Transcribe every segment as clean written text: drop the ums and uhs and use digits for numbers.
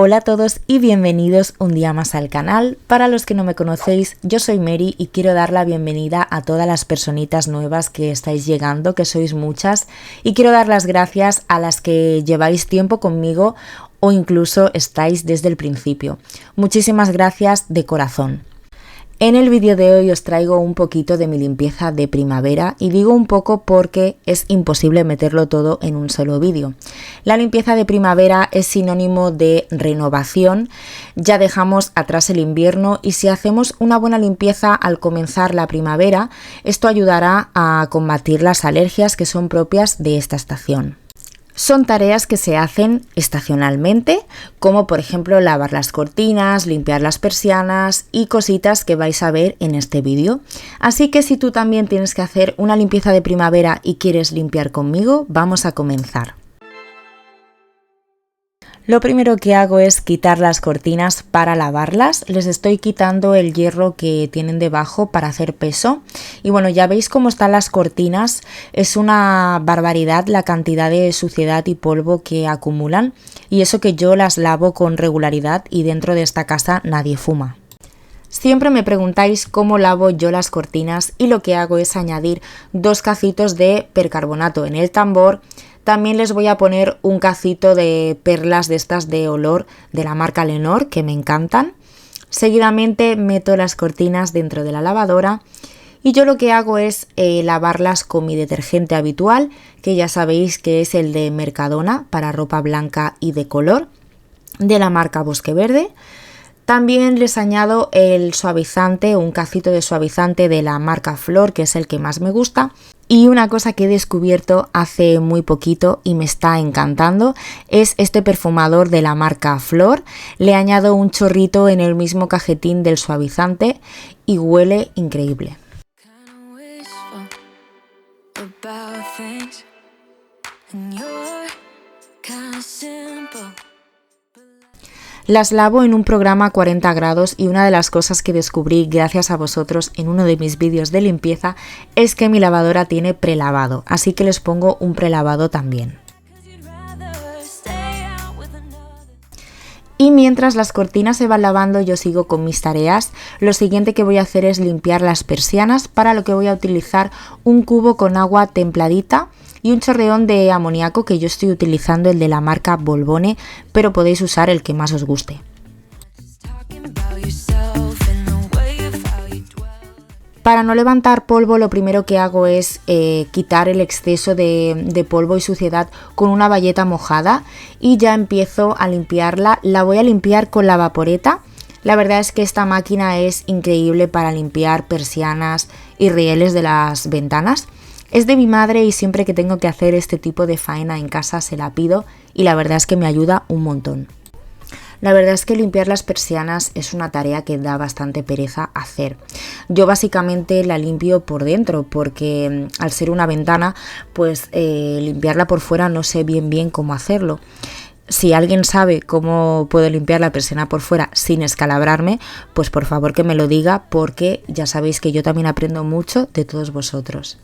Hola a todos y bienvenidos un día más al canal. Para los que no me conocéis, yo soy Mary y quiero dar la bienvenida a todas las personitas nuevas que estáis llegando, que sois muchas, y quiero dar las gracias a las que lleváis tiempo conmigo o incluso estáis desde el principio. Muchísimas gracias de corazón. En el vídeo de hoy os traigo un poquito de mi limpieza de primavera y digo un poco porque es imposible meterlo todo en un solo vídeo. La limpieza de primavera es sinónimo de renovación, ya dejamos atrás el invierno y si hacemos una buena limpieza al comenzar la primavera, esto ayudará a combatir las alergias que son propias de esta estación. Son tareas que se hacen estacionalmente, como por ejemplo lavar las cortinas, limpiar las persianas y cositas que vais a ver en este vídeo. Así que si tú también tienes que hacer una limpieza de primavera y quieres limpiar conmigo, vamos a comenzar. Lo primero que hago es quitar las cortinas para lavarlas. Les estoy quitando el hierro que tienen debajo para hacer peso. Y bueno, ya veis cómo están las cortinas. Es una barbaridad la cantidad de suciedad y polvo que acumulan. Y eso que yo las lavo con regularidad y dentro de esta casa nadie fuma. Siempre me preguntáis cómo lavo yo las cortinas y lo que hago es añadir 2 cacitos de percarbonato en el tambor. También les voy a poner un cacito de perlas de estas de olor de la marca Lenor que me encantan. Seguidamente meto las cortinas dentro de la lavadora y yo lo que hago es lavarlas con mi detergente habitual, que ya sabéis que es el de Mercadona para ropa blanca y de color, de la marca Bosque Verde. También les añado el suavizante, un cacito de suavizante de la marca Flor, que es el que más me gusta. Y una cosa que he descubierto hace muy poquito y me está encantando es este perfumador de la marca Flor. Le añado un chorrito en el mismo cajetín del suavizante y huele increíble. Las lavo en un programa a 40 grados y una de las cosas que descubrí gracias a vosotros en uno de mis vídeos de limpieza es que mi lavadora tiene prelavado, así que les pongo un prelavado también. Y mientras las cortinas se van lavando yo sigo con mis tareas. Lo siguiente que voy a hacer es limpiar las persianas, para lo que voy a utilizar un cubo con agua templadita y un chorreón de amoníaco, que yo estoy utilizando el de la marca Bolbone, pero podéis usar el que más os guste. Para no levantar polvo, lo primero que hago es quitar el exceso de polvo y suciedad con una bayeta mojada y ya empiezo a limpiarla. La voy a limpiar con la vaporeta. La verdad es que esta máquina es increíble para limpiar persianas y rieles de las ventanas. Es de mi madre y siempre que tengo que hacer este tipo de faena en casa se la pido y la verdad es que me ayuda un montón. La verdad es que limpiar las persianas es una tarea que da bastante pereza hacer. Yo básicamente la limpio por dentro porque al ser una ventana, pues limpiarla por fuera no sé bien cómo hacerlo. Si alguien sabe cómo puedo limpiar la persiana por fuera sin escalabrarme, pues por favor que me lo diga, porque ya sabéis que yo también aprendo mucho de todos vosotros.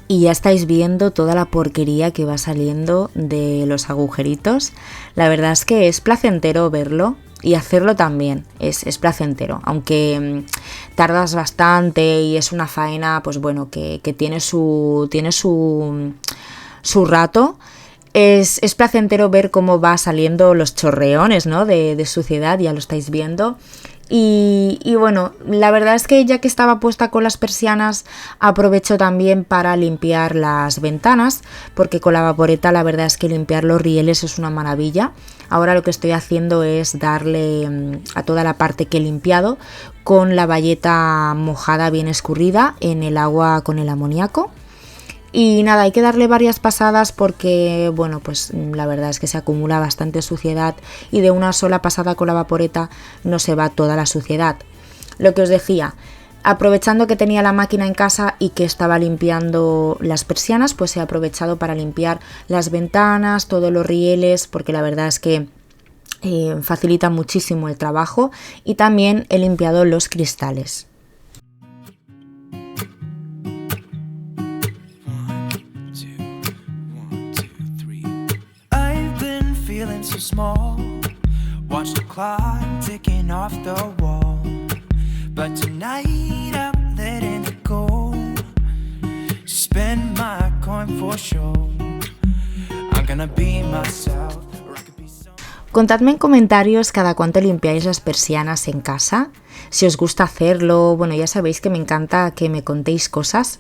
Y ya estáis viendo toda la porquería que va saliendo de los agujeritos. La verdad es que es placentero verlo y hacerlo también es placentero, aunque tardas bastante y es una faena, pues bueno, que tiene su rato. Es placentero ver cómo va saliendo los chorreones, ¿no? de suciedad, ya lo estáis viendo. Y bueno, la verdad es que ya que estaba puesta con las persianas, aprovecho también para limpiar las ventanas, porque con la vaporeta la verdad es que limpiar los rieles es una maravilla. Ahora lo que estoy haciendo es darle a toda la parte que he limpiado con la bayeta mojada bien escurrida en el agua con el amoníaco. Y nada, hay que darle varias pasadas porque, bueno, pues la verdad es que se acumula bastante suciedad y de una sola pasada con la vaporeta no se va toda la suciedad. Lo que os decía, aprovechando que tenía la máquina en casa y que estaba limpiando las persianas, pues he aprovechado para limpiar las ventanas, todos los rieles, porque la verdad es que facilita muchísimo el trabajo, y también he limpiado los cristales. so small. Watch the clock ticking off the wall. But tonight I'm letting it go. Spend my coin for sure. I'm gonna be myself. Contadme en comentarios cada cuánto limpiáis las persianas en casa, si os gusta hacerlo. Bueno, ya sabéis que me encanta que me contéis cosas.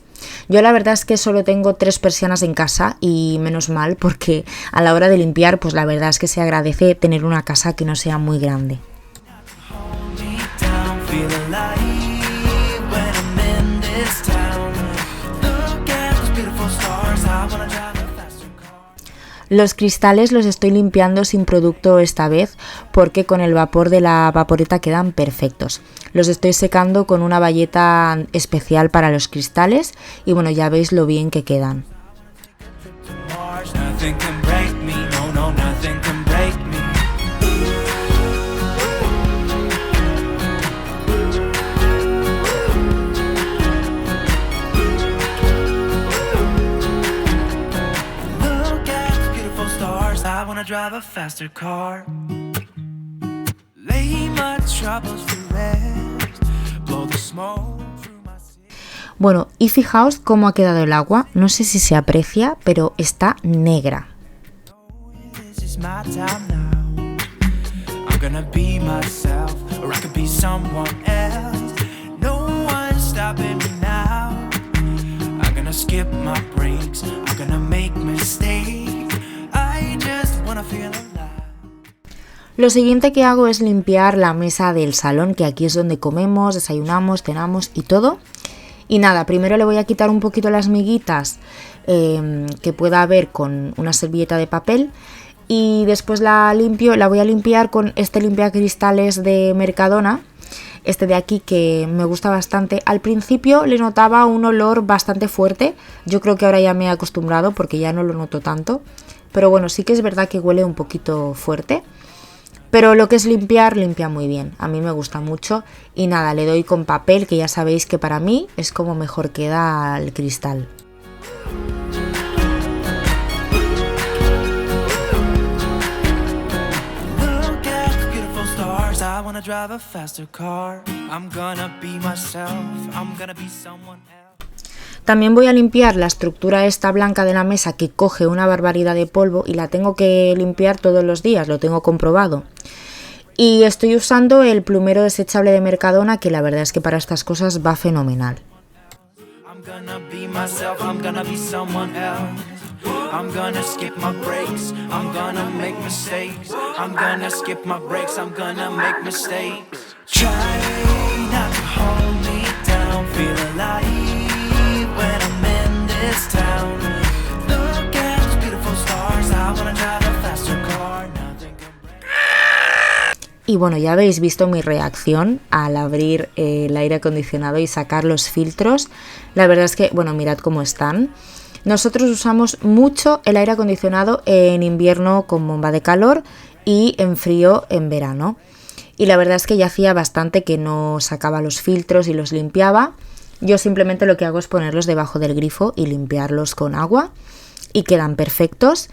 Yo la verdad es que solo tengo 3 persianas en casa y menos mal, porque a la hora de limpiar pues la verdad es que se agradece tener una casa que no sea muy grande. Los cristales los estoy limpiando sin producto esta vez, porque con el vapor de la vaporeta quedan perfectos. Los estoy secando con una bayeta especial para los cristales y bueno, ya veis lo bien que quedan. Drive a faster car. Lay my troubles to rest. Blow the smoke through my city. Bueno, y fijaos cómo ha quedado el agua. No sé si se aprecia, pero está negra. This is my time now. I'm gonna be myself, or I could be someone else. No one's stopping me now. I'm gonna skip my breaks. I'm gonna make mistakes. Lo siguiente que hago es limpiar la mesa del salón, que aquí es donde comemos, desayunamos, cenamos y todo. Y nada, primero le voy a quitar un poquito las miguitas que pueda haber con una servilleta de papel. Y después la voy a limpiar con este limpiacristales de Mercadona. Este de aquí, que me gusta bastante. Al principio le notaba un olor bastante fuerte. Yo creo que ahora ya me he acostumbrado porque ya no lo noto tanto. Pero bueno, sí que es verdad que huele un poquito fuerte. Pero lo que es limpiar, limpia muy bien. A mí me gusta mucho. Y nada, le doy con papel, que ya sabéis que para mí es como mejor queda el cristal. También voy a limpiar la estructura esta blanca de la mesa, que coge una barbaridad de polvo y la tengo que limpiar todos los días, lo tengo comprobado. Y estoy usando el plumero desechable de Mercadona, que la verdad es que para estas cosas va fenomenal. Y bueno, ya habéis visto mi reacción al abrir el aire acondicionado y sacar los filtros. La verdad es que, bueno, mirad cómo están. Nosotros usamos mucho el aire acondicionado en invierno con bomba de calor y en frío en verano. Y la verdad es que ya hacía bastante que no sacaba los filtros y los limpiaba. Yo simplemente lo que hago es ponerlos debajo del grifo y limpiarlos con agua y quedan perfectos.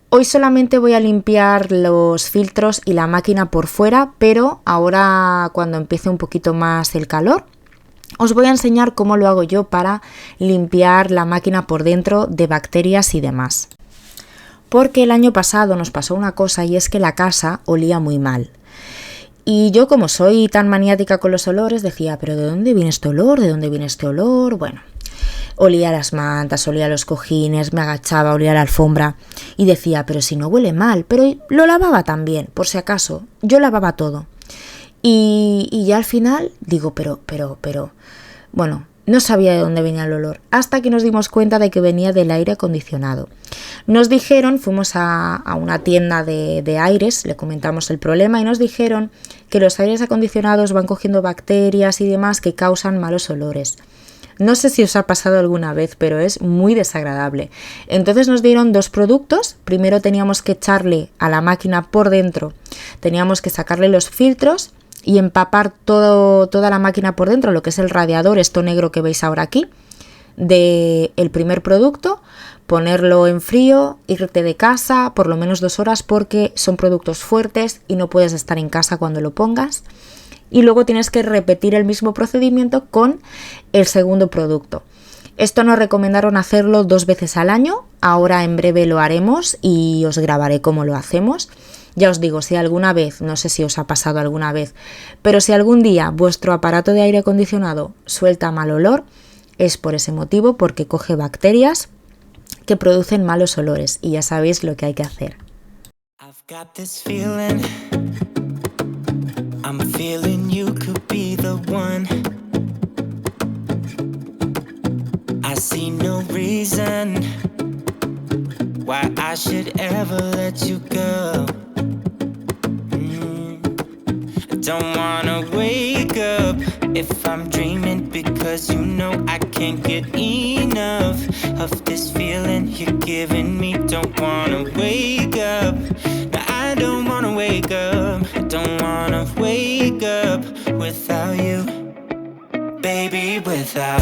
Hoy solamente voy a limpiar los filtros y la máquina por fuera, pero ahora, cuando empiece un poquito más el calor, os voy a enseñar cómo lo hago yo para limpiar la máquina por dentro de bacterias y demás. Porque el año pasado nos pasó una cosa, y es que la casa olía muy mal. Y yo, como soy tan maniática con los olores, decía, ¿pero de dónde viene este olor? ¿De dónde viene este olor? Bueno, olía las mantas, olía los cojines, me agachaba, olía la alfombra y decía, pero si no huele mal. Pero lo lavaba también, por si acaso, yo lavaba todo. Y ya al final digo, pero, bueno, no sabía de dónde venía el olor, hasta que nos dimos cuenta de que venía del aire acondicionado. Nos dijeron, fuimos a una tienda de aires, le comentamos el problema y nos dijeron que los aires acondicionados van cogiendo bacterias y demás que causan malos olores. No sé si os ha pasado alguna vez, pero es muy desagradable. Entonces nos dieron 2 productos. Primero teníamos que echarle a la máquina por dentro, teníamos que sacarle los filtros y empapar toda la máquina por dentro, lo que es el radiador, esto negro que veis ahora aquí, del primer producto, ponerlo en frío, irte de casa por lo menos 2 horas porque son productos fuertes y no puedes estar en casa cuando lo pongas. Y luego tienes que repetir el mismo procedimiento con el segundo producto. Esto nos recomendaron hacerlo 2 veces al año, ahora en breve lo haremos y os grabaré cómo lo hacemos. Ya os digo, si alguna vez, no sé si os ha pasado alguna vez, pero si algún día vuestro aparato de aire acondicionado suelta mal olor, es por ese motivo, porque coge bacterias que producen malos olores y ya sabéis lo que hay que hacer. I've got this feeling, I'm feeling you could be the one. I see no reason why I should ever let you go. Don't wanna wake up if I'm dreaming, because you know I can't get enough of this feeling you're giving me. Don't wanna wake up, no, I don't wanna wake up. I don't wanna wake up without you, baby, without.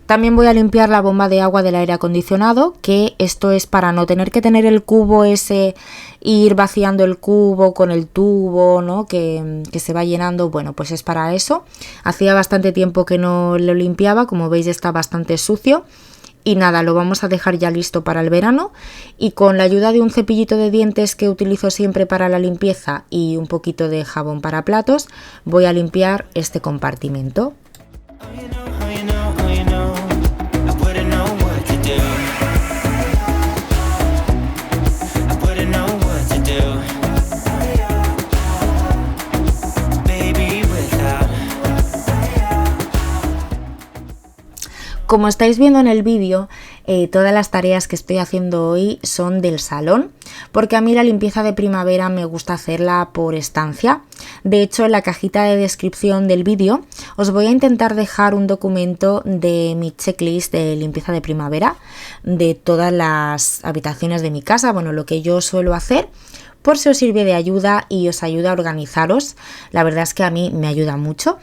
También voy a limpiar la bomba de agua del aire acondicionado, que esto es para no tener que tener el cubo ese, ir vaciando el cubo con el tubo, ¿no? que se va llenando. Bueno, pues es para eso. Hacía bastante tiempo que no lo limpiaba, como veis está bastante sucio. Y nada, lo vamos a dejar ya listo para el verano, y con la ayuda de un cepillito de dientes que utilizo siempre para la limpieza y un poquito de jabón para platos, voy a limpiar este compartimento. Como estáis viendo en el vídeo, todas las tareas que estoy haciendo hoy son del salón, porque a mí la limpieza de primavera me gusta hacerla por estancia. De hecho, en la cajita de descripción del vídeo os voy a intentar dejar un documento de mi checklist de limpieza de primavera, de todas las habitaciones de mi casa, bueno, lo que yo suelo hacer, por si os sirve de ayuda y os ayuda a organizaros. La verdad es que a mí me ayuda mucho.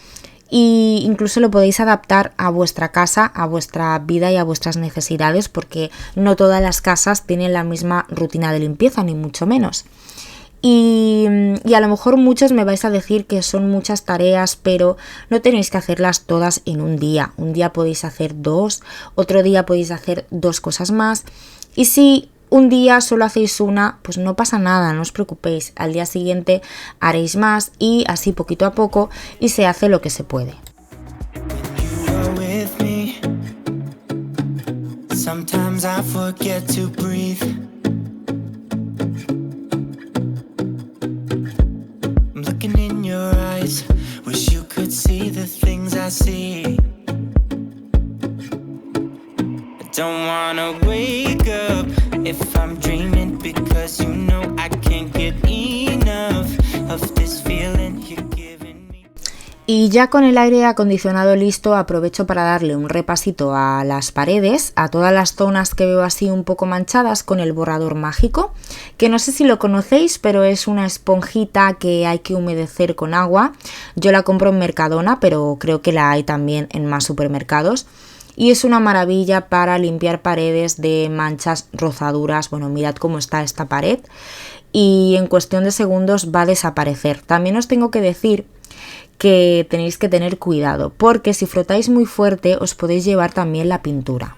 Y incluso lo podéis adaptar a vuestra casa, a vuestra vida y a vuestras necesidades, porque no todas las casas tienen la misma rutina de limpieza, ni mucho menos. Y a lo mejor muchos me vais a decir que son muchas tareas, pero no tenéis que hacerlas todas en un día. Un día podéis hacer 2, otro día podéis hacer 2 cosas más. Y si un día solo hacéis una, pues no pasa nada, no os preocupéis. Al día siguiente haréis más y así poquito a poco, y se hace lo que se puede. Sometimes I forget to breathe. I'm looking in your eyes. Wish you could see the things I see. I don't wanna wake up if I'm dreaming, because you know I can't get enough of this feeling you're giving me. Y ya con el aire acondicionado listo, aprovecho para darle un repasito a las paredes, a todas las zonas que veo así un poco manchadas, con el borrador mágico, que no sé si lo conocéis, pero es una esponjita que hay que humedecer con agua. Yo la compro en Mercadona, pero creo que la hay también en más supermercados. Y es una maravilla para limpiar paredes de manchas, rozaduras. Bueno, mirad cómo está esta pared, y en cuestión de segundos va a desaparecer. También os tengo que decir que tenéis que tener cuidado, porque si frotáis muy fuerte os podéis llevar también la pintura.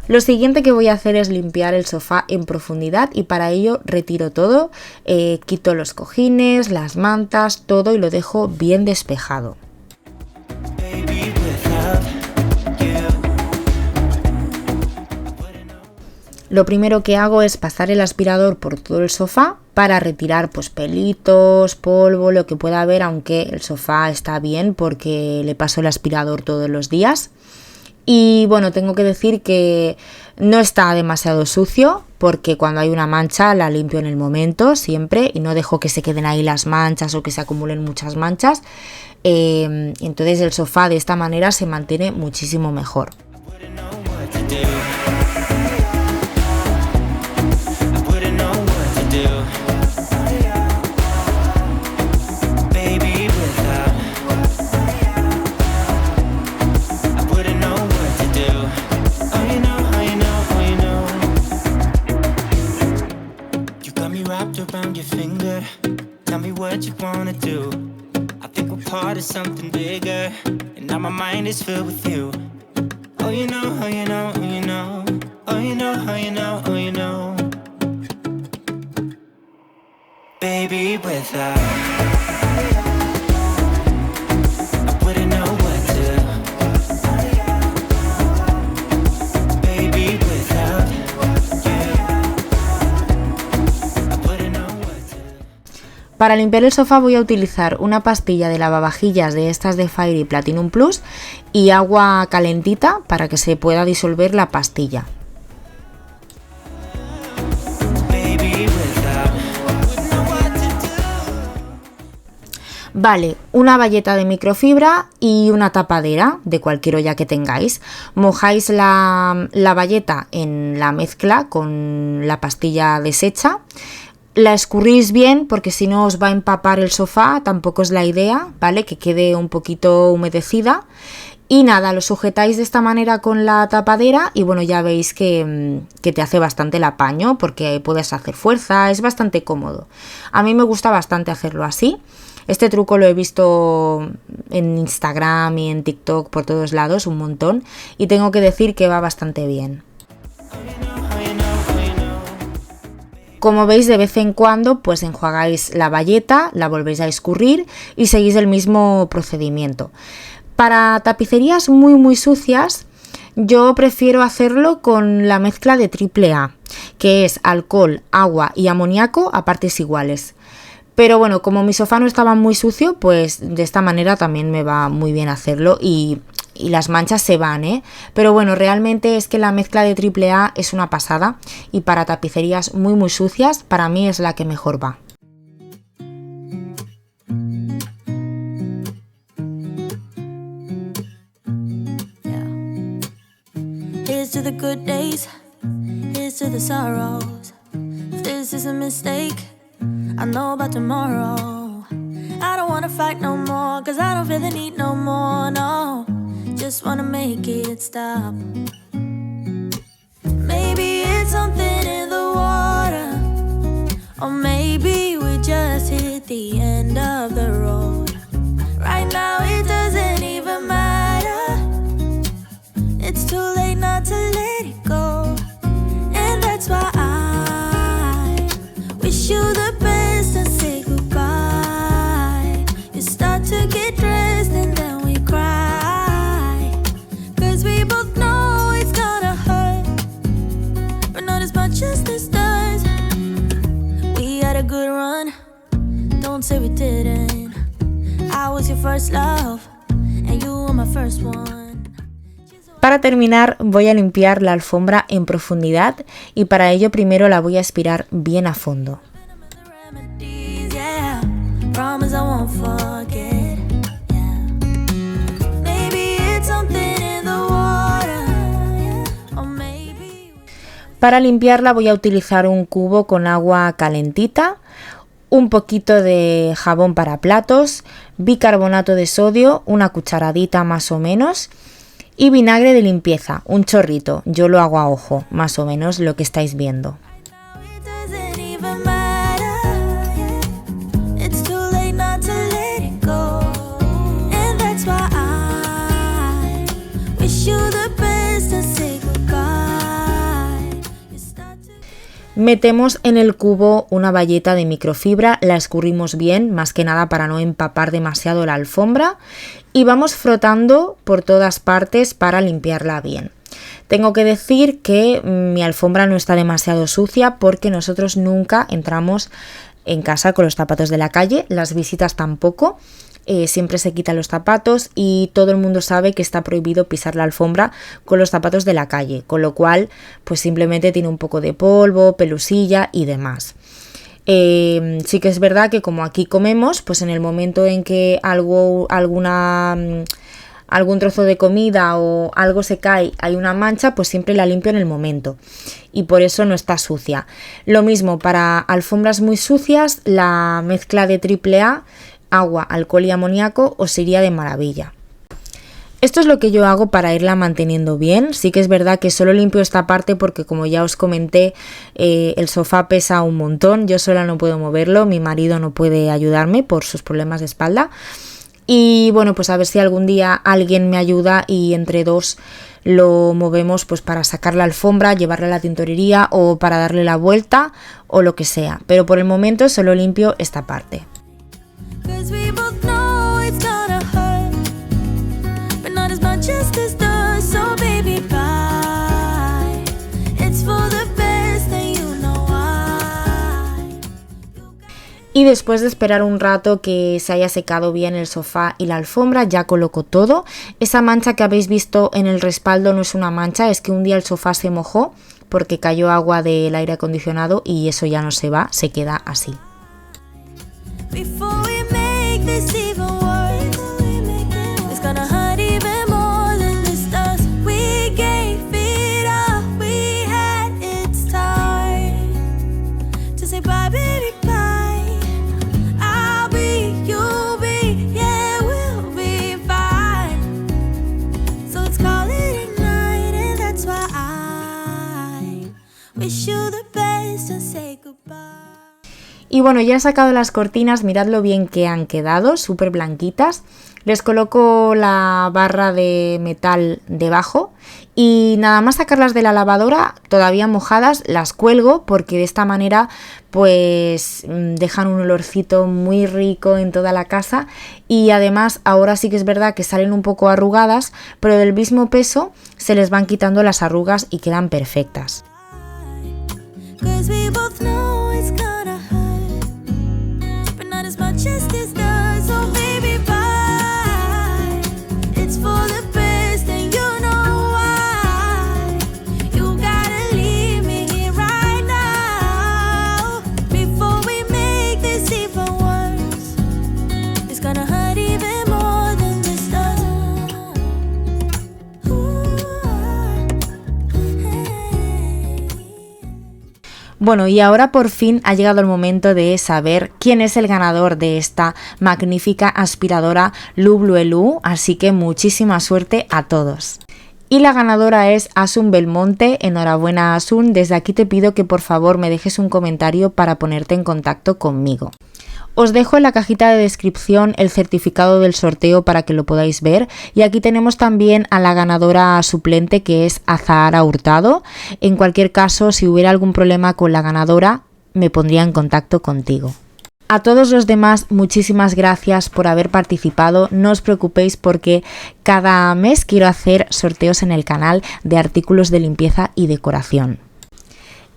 Lo siguiente que voy a hacer es limpiar el sofá en profundidad, y para ello retiro todo, quito los cojines, las mantas, todo, y lo dejo bien despejado. Lo primero que hago es pasar el aspirador por todo el sofá para retirar pues pelitos, polvo, lo que pueda haber, aunque el sofá está bien porque le paso el aspirador todos los días. Y bueno, tengo que decir que no está demasiado sucio porque cuando hay una mancha la limpio en el momento siempre y no dejo que se queden ahí las manchas o que se acumulen muchas manchas. Entonces el sofá de esta manera se mantiene muchísimo mejor. Around your finger, tell me what you wanna do. I think we're part of something bigger, and now my mind is filled with you. Oh, you know, oh, you know, oh, you know, oh, you know, oh, you know, oh, you know. Baby, without I wouldn't know what to do. Baby, without Para limpiar el sofá voy a utilizar una pastilla de lavavajillas de estas de Fairy Platinum Plus y agua calentita para que se pueda disolver la pastilla. Vale, una bayeta de microfibra y una tapadera de cualquier olla que tengáis. Mojáis la bayeta en la mezcla con la pastilla deshecha. La escurrís bien porque si no os va a empapar el sofá, tampoco es la idea, ¿vale? Que quede un poquito humedecida. Y nada, lo sujetáis de esta manera con la tapadera y bueno, ya veis que te hace bastante el apaño porque puedes hacer fuerza, es bastante cómodo. A mí me gusta bastante hacerlo así. Este truco lo he visto en Instagram y en TikTok por todos lados un montón y tengo que decir que va bastante bien. Como veis, de vez en cuando pues enjuagáis la bayeta, la volvéis a escurrir y seguís el mismo procedimiento. Para tapicerías muy sucias, yo prefiero hacerlo con la mezcla de AAA, que es alcohol, agua y amoníaco a partes iguales. Pero bueno, como mi sofá no estaba muy sucio, pues de esta manera también me va muy bien hacerlo y las manchas se van, ¿eh? Pero bueno, realmente es que la mezcla de AAA es una pasada y para tapicerías muy sucias, para mí es la que mejor va. Here's to the good days, here's to the sorrows. If this is a mistake, I know about tomorrow. I don't wanna fight no more, cause I don't feel the need no more, no. Just wanna make it stop. Maybe it's something in the water, or maybe we just hit the end of the road. Right now it doesn't even matter. It's too late not to let it go. And that's why I wish you the best and say goodbye. You start to get dressed and then we cry, cause we both know it's gonna hurt, but not as much as this does. We had a good run, don't say we didn't. I was your first love and you were my first one. Para terminar voy a limpiar la alfombra en profundidad y para ello primero la voy a aspirar bien a fondo. Para limpiarla voy a utilizar un cubo con agua calentita, un poquito de jabón para platos, bicarbonato de sodio, una cucharadita más o menos, y vinagre de limpieza, un chorrito. Yo lo hago a ojo, más o menos lo que estáis viendo. Metemos en el cubo una bayeta de microfibra, la escurrimos bien, más que nada para no empapar demasiado la alfombra, y vamos frotando por todas partes para limpiarla bien. Tengo que decir que mi alfombra no está demasiado sucia porque nosotros nunca entramos en casa con los zapatos de la calle, las visitas tampoco. siempre se quitan los zapatos y todo el mundo sabe que está prohibido pisar la alfombra con los zapatos de la calle, con lo cual pues simplemente tiene un poco de polvo, pelusilla y demás. Sí que es verdad que como aquí comemos, pues en el momento en que algún trozo de comida o algo se cae, hay una mancha, pues siempre la limpio en el momento y por eso no está sucia. Lo mismo para alfombras muy sucias, la mezcla de AAA, agua, alcohol y amoníaco os iría de maravilla. Esto es lo que yo hago para irla manteniendo bien. Sí que es verdad que solo limpio esta parte porque, como ya os comenté, el sofá pesa un montón, yo sola no puedo moverlo, mi marido no puede ayudarme por sus problemas de espalda. Y bueno, pues a ver si algún día alguien me ayuda y entre dos lo movemos pues para sacar la alfombra, llevarla a la tintorería o para darle la vuelta o lo que sea. Pero por el momento solo limpio esta parte. Y después de esperar un rato que se haya secado bien el sofá y la alfombra, ya coloco todo. Esa mancha que habéis visto en el respaldo no es una mancha, es que un día el sofá se mojó porque cayó agua del aire acondicionado y eso ya no se va, se queda así. Y bueno, ya he sacado las cortinas, mirad lo bien que han quedado, súper blanquitas. Les coloco la barra de metal debajo y nada más sacarlas de la lavadora, todavía mojadas, las cuelgo porque de esta manera pues dejan un olorcito muy rico en toda la casa y además ahora sí que es verdad que salen un poco arrugadas, pero del mismo peso se les van quitando las arrugas y quedan perfectas. Bueno, y ahora por fin ha llegado el momento de saber quién es el ganador de esta magnífica aspiradora Lubluelu, así que muchísima suerte a todos. Y la ganadora es Asun Belmonte. Enhorabuena, Asun. Desde aquí te pido que por favor me dejes un comentario para ponerte en contacto conmigo. Os dejo en la cajita de descripción el certificado del sorteo para que lo podáis ver y aquí tenemos también a la ganadora suplente que es Azahara Hurtado. En cualquier caso, si hubiera algún problema con la ganadora, me pondría en contacto contigo. A todos los demás, muchísimas gracias por haber participado. No os preocupéis porque cada mes quiero hacer sorteos en el canal de artículos de limpieza y decoración.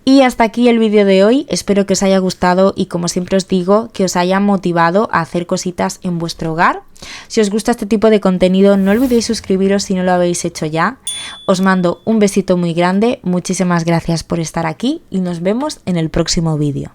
Y hasta aquí el vídeo de hoy, espero que os haya gustado y como siempre os digo, que os haya motivado a hacer cositas en vuestro hogar. Si os gusta este tipo de contenido, no olvidéis suscribiros si no lo habéis hecho ya. Os mando un besito muy grande, muchísimas gracias por estar aquí y nos vemos en el próximo vídeo.